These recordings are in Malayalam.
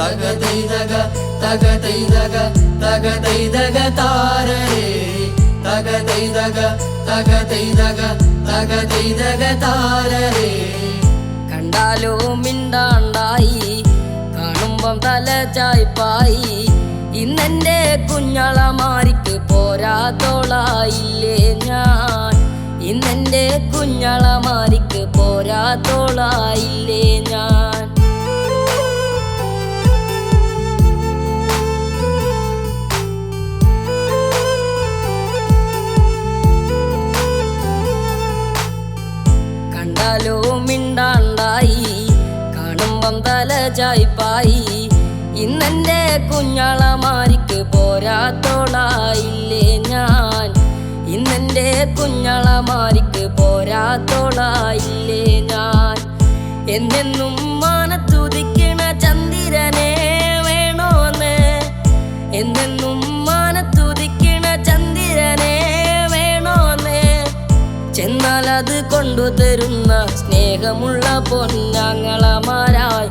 തകതൈതക തകതൈതക തകതൈതക താരരേ തകതൈതക തകതൈതക തകതൈതക താരരേ. കണ്ടാലോ മിണ്ടാണ്ടായി, കാണുമ്പം തല ചായ്പായി. ഇന്നെന്റെ കുഞ്ഞളമാരിക്ക് പോരാത്തോളായില്ലേ ഞാൻ, ഇന്നെന്റെ കുഞ്ഞളമാരിക്ക് പോരാത്തോളായില്ലേ ഞാൻ. കണ്ടാലോ മിണ്ടാണ്ടായി, കാണുമ്പം തല ചായ്പായി. ഇന്നെന്റെ കുഞ്ഞളമാരിക്ക് പോരാത്തോളായില്ലേ ഞാൻ, ഇന്നെന്റെ കുഞ്ഞളമാരിക്ക് പോരാത്തോളായില്ലേ ഞാൻ. എന്നെന്നും മാനത്തുദിക്കണ ചന്ദ്രനെ വേണോന്ന്, എന്നെന്നും മാനത്തുദിക്കണ ചന്ദ്രനെ വേണോന്ന്. ചെന്നാലത് കൊണ്ടുതരുന്ന സ്നേഹമുള്ള പൊന്നാങ്ങളമാരായി,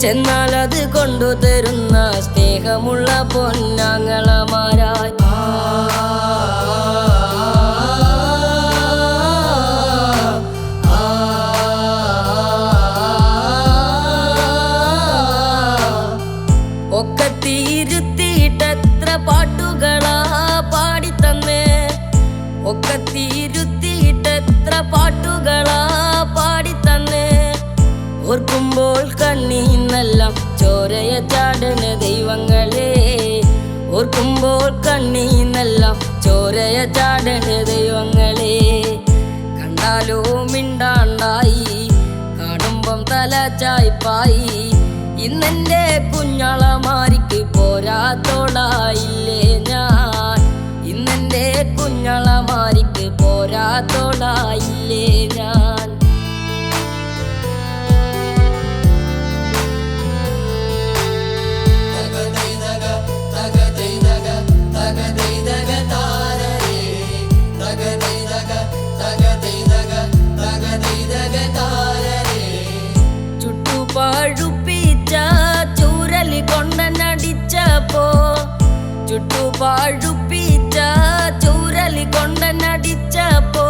ചെന്നാലത് കൊണ്ടുതരുന്ന സ്നേഹമുള്ള പൊന്നാങ്ങളമാരായി. ഒക്കെ തീരുത്തിയിട്ടെത്ര പാട്ടുകളാ പാടിത്തന്നേ, ഒക്കെ തീരുത്തിയിട്ടെത്ര പാട്ടുകളാ പാടിത്തന്നേ. ഓർക്കുമ്പോൾ കണ്ണീന്നെല്ലാം ചോരയ ചാടണ ദൈവങ്ങളെ, ഓർക്കുമ്പോൾ കണ്ണീന്നെല്ലാം ചോരയ ചാടണ ദൈവങ്ങളെ. കണ്ടാലോ മിണ്ടാണ്ടായി, കാണുമ്പം തല ചായ്പായി. ഇന്നെന്റെ കുഞ്ഞളമാരിക്ക് പോരാത്തോളായില്ലേ ഞാൻ, ഇന്നെന്റെ കുഞ്ഞളമാരിക്ക് പോരാത്തോളായില്ലേ ഞാൻ. ചുട്ടുപാഴുപ്പിച്ച ചൂരലി കൊണ്ടനടിച്ചപ്പോ, ചുട്ടുപാഴുപ്പിച്ച ചൂരലി കൊണ്ടനടിച്ചപ്പോ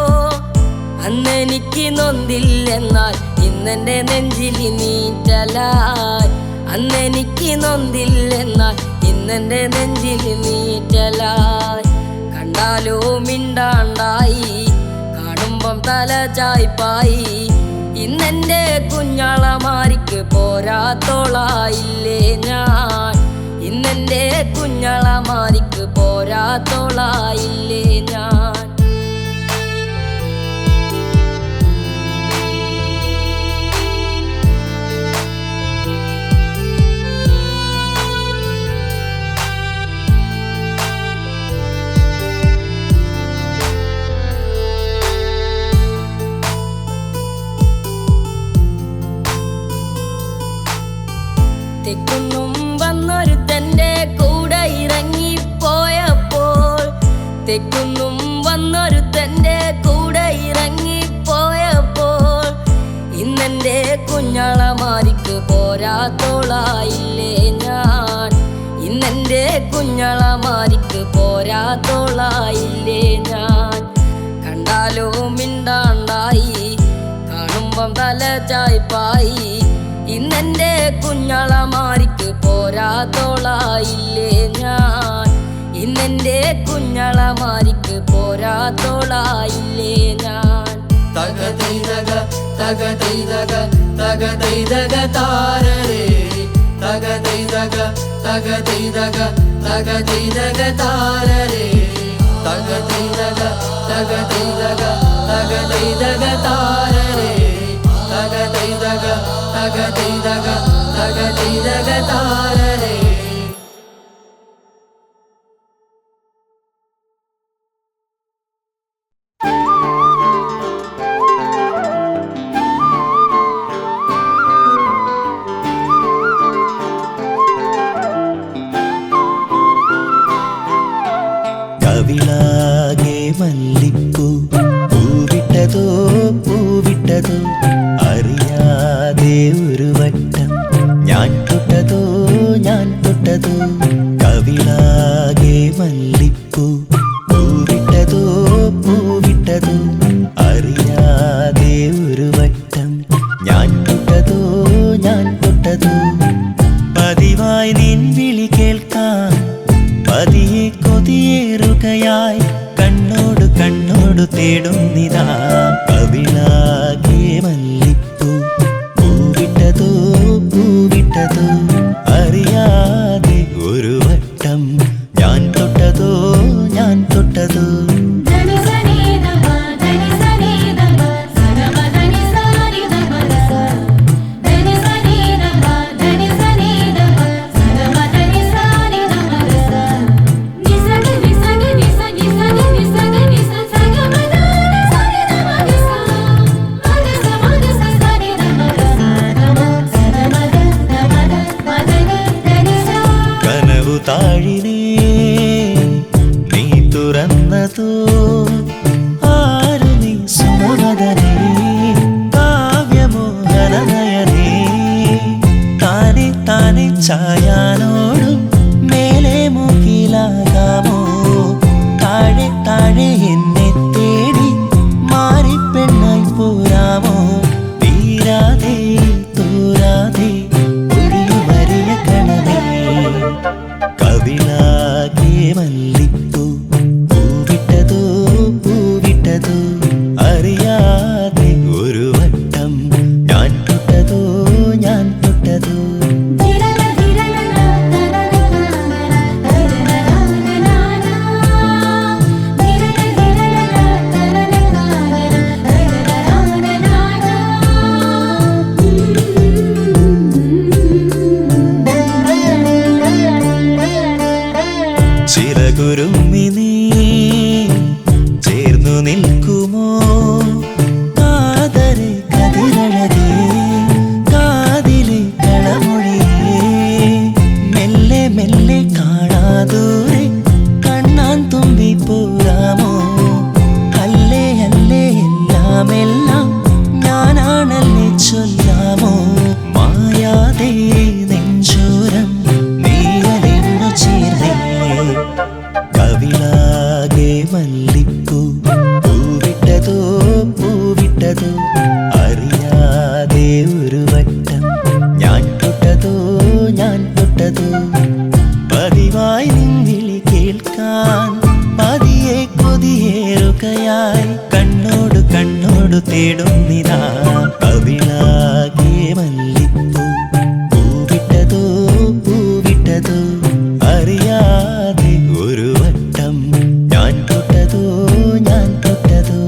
അന്നെനിക്ക് നൊന്തില്ലെന്നാൽ ഇന്നെന്റെ നെഞ്ചിലി നീറ്റലായി, അന്നെനിക്ക് നൊന്തില്ലെന്നാൽ ഇന്നെന്റെ നെഞ്ചിലി നീറ്റലായി. കണ്ടാലോ മിണ്ടാണ്ടായി, കാണുമ്പം തല ചായ്പായി. ഇന്നെന്റെ കുഞ്ഞളമാരിക്ക് പോരാത്തോളായില്ലേ ഞാൻ, ഇന്നെന്റെ കുഞ്ഞളമാരിക്ക് പോരാത്തോളായില്ലേ ഞാൻ. തെക്കുന്നും വന്നൊരുത്തൻ്റെ കൂടെ ഇറങ്ങിപ്പോയപ്പോൾ, തെക്കുന്നും വന്നൊരുത്തൻ്റെ കൂടെ ഇറങ്ങിപ്പോയപ്പോൾ ഇന്നെൻ്റെ കുഞ്ഞളമാരിക്ക് പോരാത്തോളായില്ലേ ഞാൻ, ഇന്നെൻ്റെ കുഞ്ഞളമാരിക്ക് പോരാത്തോളായില്ലേ ഞാൻ. കണ്ടാലോ മിണ്ടാണ്ടായി, കാണുമ്പം തല ചായ്പായി. ഇന്നെന്റെ കുഞ്ഞളമാരിക്ക് പോരാത്തോളായില്ലേ ഞാൻ, ഇന്നെന്റെ കുഞ്ഞളമാരിക്ക് പോരാത്തോളായില്ലേ ഞാൻ. തകതൈതക തകതൈതക തകതൈതക താരരേ തകതൈതക തകതൈതക തകതൈതക താരരേ തകതൈതക തകതൈതക തകതൈതക താരരേ തകതൈതക തകതൈതക തകതൈതക താരരേ. കവിളാകെ മല്ലിപ്പൂ പൂവിട്ടതോ പൂവിട്ടതോ അറിയാതെ ഒരു വട്ടം ഞാൻ തൊട്ടതോ തേടുന്നിതാ കവിളാകെ മല്ലിപ്പൂ പൂവിട്ടതോ പൂവിട്ടതോ അറിയാതെ ഒരു വട്ടം ഞാൻ തൊട്ടതോ ഞാൻ തൊട്ടതോ താഴിനേ നീ തുറന്നതോ ആരു നീ സുമവദനേ കാവ്യമോഹനനയനേ താനെ താനെ ചായാനോടും മേലെ മുകിലാകാമോ താഴെ താഴെ എന്നെ തേടി മാറിപ്പെണ്ണായി പോരാമോ തീരാതെ തോരാതെ ഒഴിയുമറിയ കണമേ കവിളാകെ മല്ലിപ്പൂ പൂവിട്ടതോ പൂവിട്ടതോ അറിയാതെ ഒരു വട്ടം ഞാൻ തൊട്ടതോ ഞാൻ തൊട്ടതോ ചിറകുരുമ്മി നീ ചേർന്നു നിൽക്കുമോ കാതരെ കതിരഴകേ കാതിലെ കളമൊഴിയേ മെല്ലെ മെല്ലെ കാണാതൂരെ കണ്ണാൻ തുമ്പി പോരാമോ അല്ലേ അല്ലേ എല്ലാം എല്ലാം ഞാനാണല്ലേ ചൊല്ലാമോ മായാതെ നെഞ്ചോരം നീയലിന്നു ചേർന്നേ കവിളാകെ മല്ലിപ്പൂ പൂവിട്ടതോ പൂവിട്ടതോ അറിയാതെ ഒരു വട്ടം ഞാൻ തൊട്ടതോ ഞാൻ തൊട്ടതോ പതിവായി നിൻവിളി കേൾക്കാൻ പതിയെ കൊതിയേറുകയായി കണ്ണോട് കണ്ണോട് തേടുന്നിതാ കവിളാകെ മല്ലിപ്പൂ പൂവിട്ടതോ പൂവിട്ടതോ അറിയാതെ ഒരു വട്ടം ഞാൻ തൊട്ടതോ ഞാൻ തൊട്ടതോ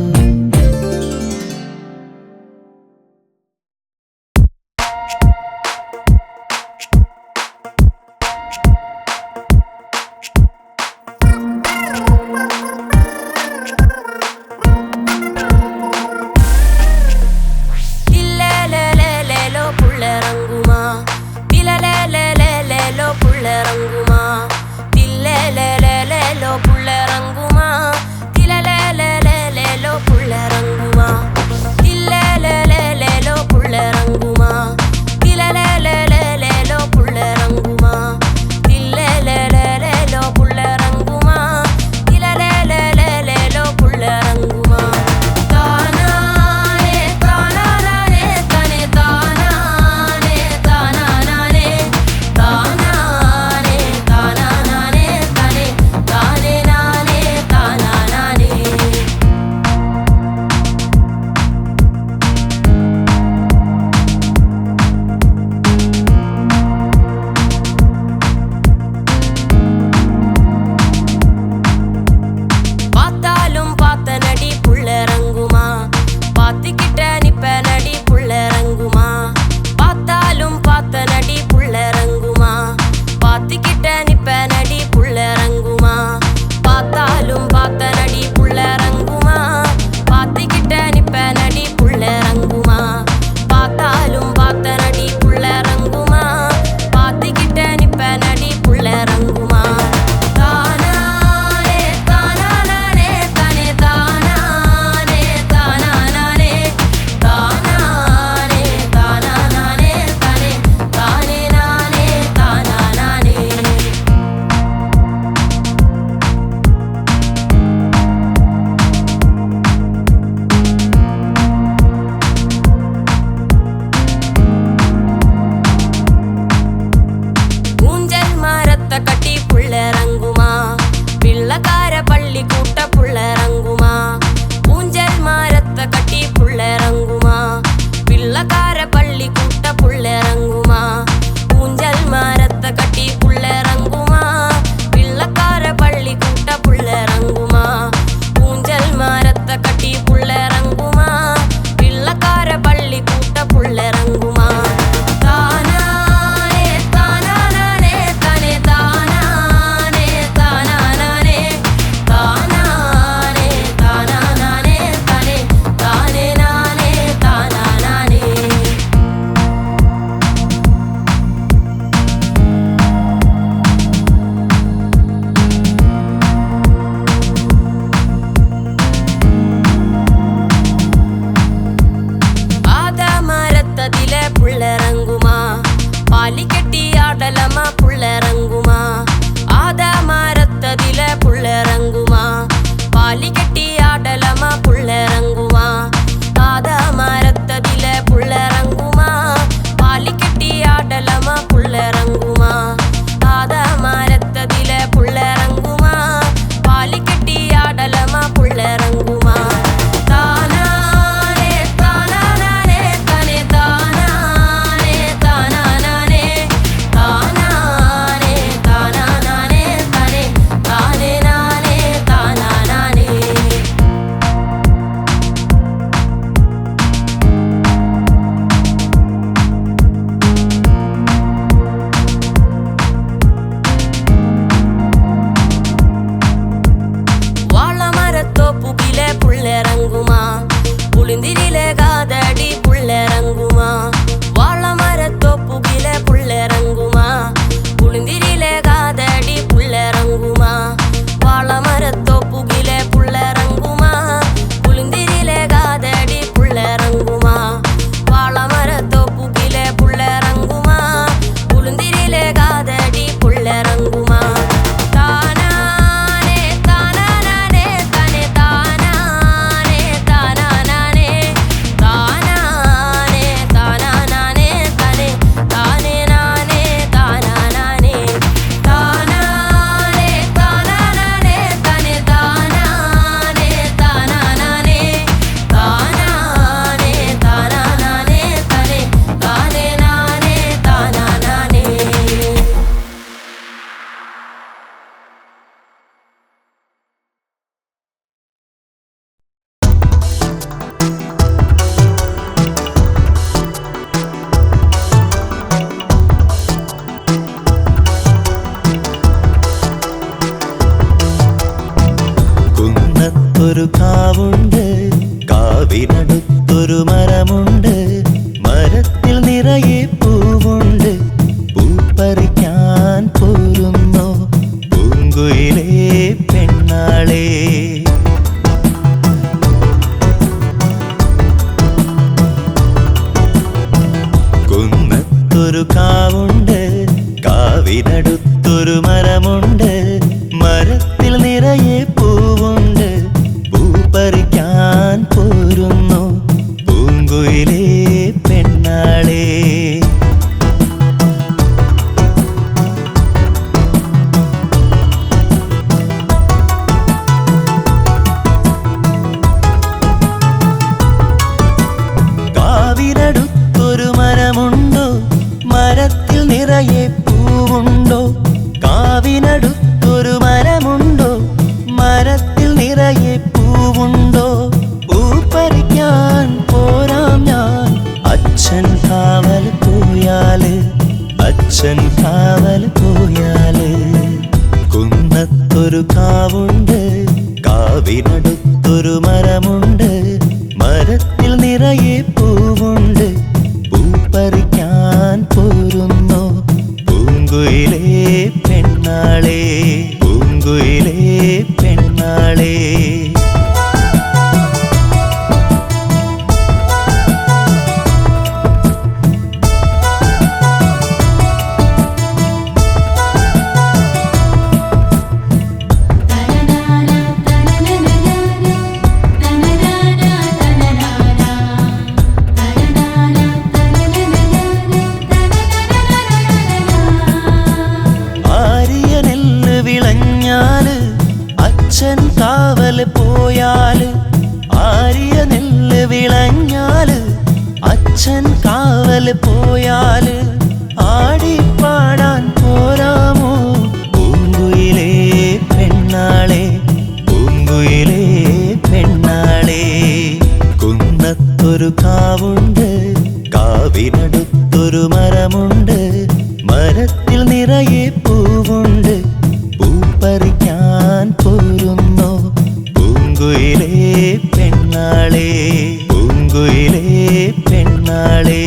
കാവിനടുത്തൊരു മരമുണ്ട്, മരത്തിൽ നിറയെ പൂവുണ്ട്. പൂപ്പറിക്കാൻ പോരുന്നോ പൂങ്കുയിലേ പെണ്ണാളേ? കുന്നത്തൊരു കാവുണ്ട്, കാവിനടുത്തൊരു മരമുണ്ട്, മരത്തിൽ നിറയെ പൂവുണ്ട്. പൂപ്പറിക്കാൻ പോരുന്നു പൂങ്കുയിലേ പെണ്ണാളേ? കാവിനടുത്തൊരു മരമുണ്ടോ, മരത്തിൽ നിറയെ പൂവുണ്ടോ? കാവിനടുത്തൊരു മരമുണ്ടോ, മരത്തിൽ നിറയെ പൂവുണ്ടോ? പൂപ്പറിക്കാൻ പോരാം ഞാൻ, അച്ഛൻ കാവൽ പോയാല്, അച്ഛൻ കാവൽ പോയാല്. കുന്നത്തൊരു കാവുണ്ട്, കാവിനടുത്തൊരു മരമുണ്ട്, മരത്തിൽ നിറയെ പൂവുണ്ട്. പൂപ്പറിക്കാൻ പോരുന്നോ പൂങ്കുയിലേ പെണ്ണാളേ? പൂങ്കുയിലേ പെണ്ണാളേ? വിളഞ്ഞാല് അച്ഛൻ കാവൽ പോയാല്, ആരിയ നെല്ല് വിളഞ്ഞാല് അച്ഛൻ കാവൽ പോയാല്. ആടിപ്പാടാൻ പോരാമോ പൂങ്കുയിലേ പെണ്ണാളേ? പൂങ്കുയിലേ പെണ്ണാളേ? കുന്നത്തൊരു കാവുണ്ട്, കാവിനടുത്തൊരു മരമുണ്ട്, മരത്തിൽ നിറയെ പൂവുണ്ട്. പൂപ്പറിക്കാൻ പോരുന്നോ പൂങ്കുയിലേ പെണ്ണാളേ? പൂങ്കുയിലേ പെണ്ണാളേ?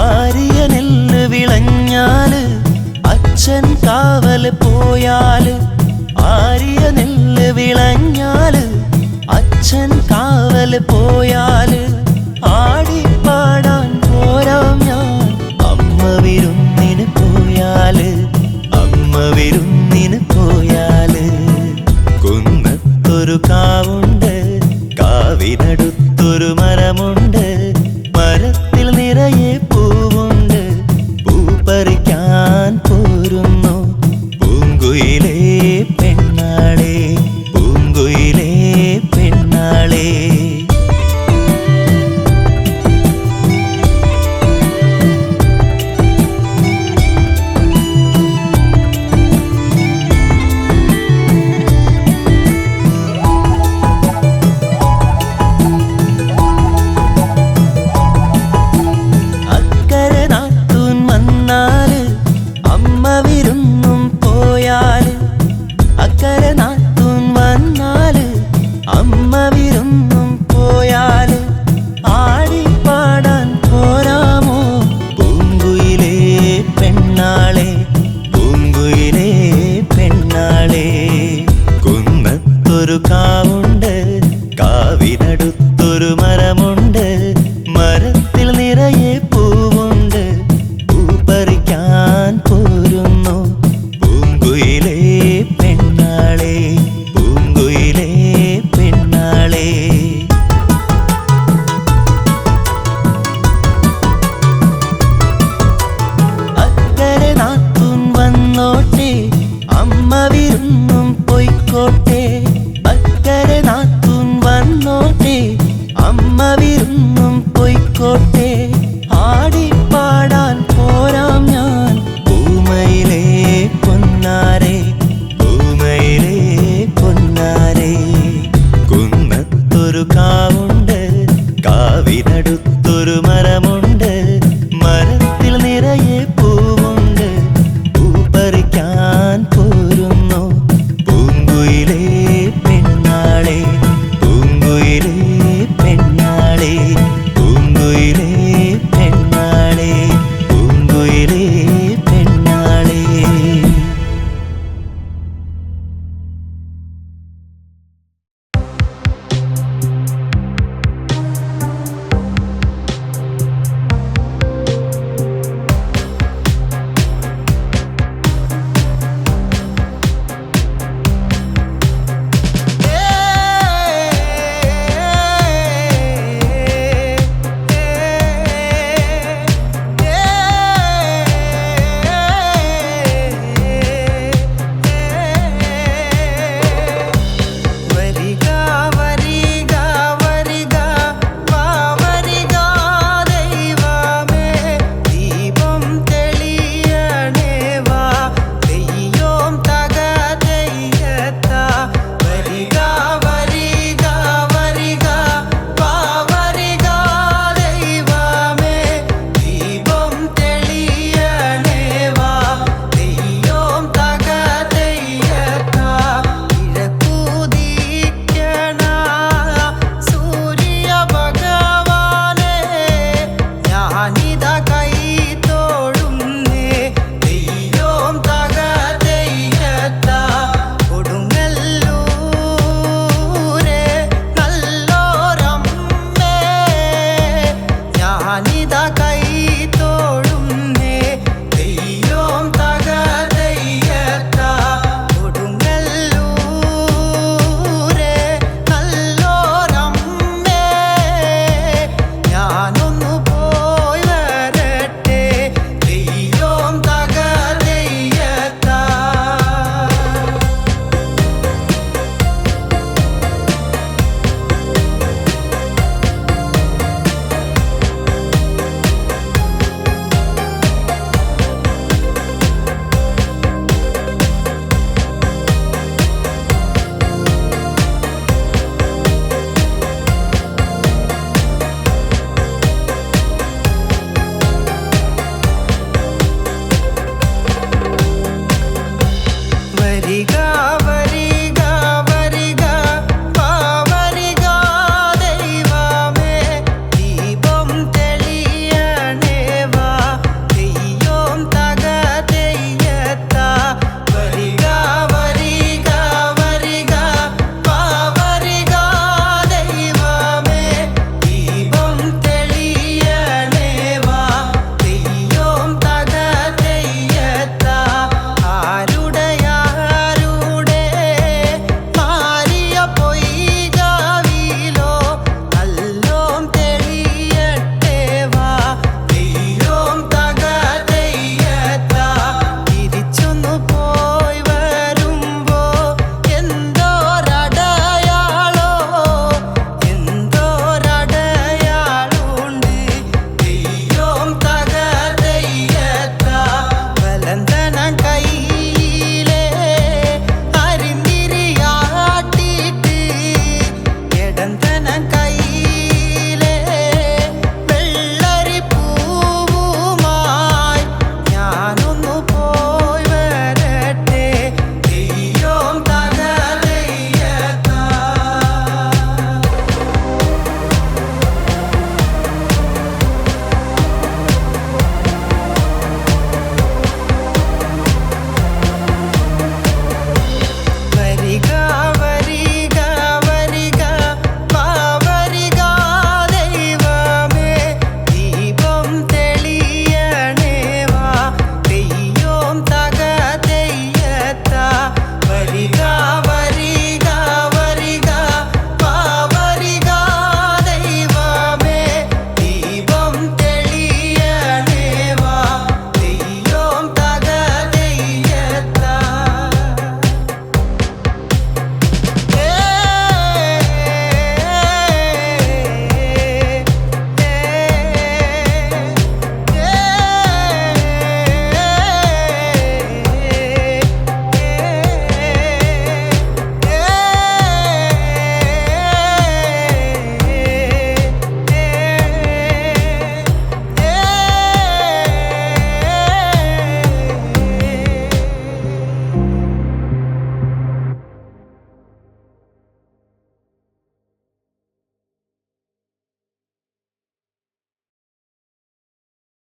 ആരിയ നെല്ല് വിളഞ്ഞാല് അച്ഛൻ കാവൽ പോയാല്, ആരിയ നെല്ല് വിളഞ്ഞാല് അച്ഛൻ കാവൽ പോയാല്. ആടിപ്പാടാൻ പോരാം ഞാൻ, അമ്മ വിരുന്നിന് പോയാല്, അമ്മ വിരുന്നിന് പോയാല്. കുന്നത്തൊരു കാവുണ്ട്, കാവിനടുത്തൊരു മരമുണ്ട്, മരത്തിൽ നിറയെ പൂവുണ്ട്. പൂപ്പറിക്കാൻ പോരുന്നു പൂങ്കുയിലേ പെണ്ണാളേ? പൂങ്കുയിലേ പെണ്ണാളേ? അക്കരെ നാത്തൂൻ വന്നാല് അമ്മ വിരുന്നും പോയാല്, അക്കരെ നാത്തൂൻ വന്നാല് അമ്മ വിരുന്നും പോയാല്. ആടിപ്പാടാൻ പോരാമോ പൂങ്കുയിലേ പെണ്ണാളേ? പൂങ്കുയിലേ പെണ്ണാളേ? കുന്നത്തൊരു കാവുണ്ട്, കാവിനടുത്തൊരു മരമുണ്ട്, മരത്തിൽ നിറയെ പൂവുണ്ട്. പൂപ്പറിക്കാൻ പോരുന്നു പൂങ്കുയിലേ പെണ്ണാളേ? പൂങ്കുയിലേ പെണ്ണാളേ? അക്കരെ നാത്തൂൻ വന്നോട്ടെ, വികാര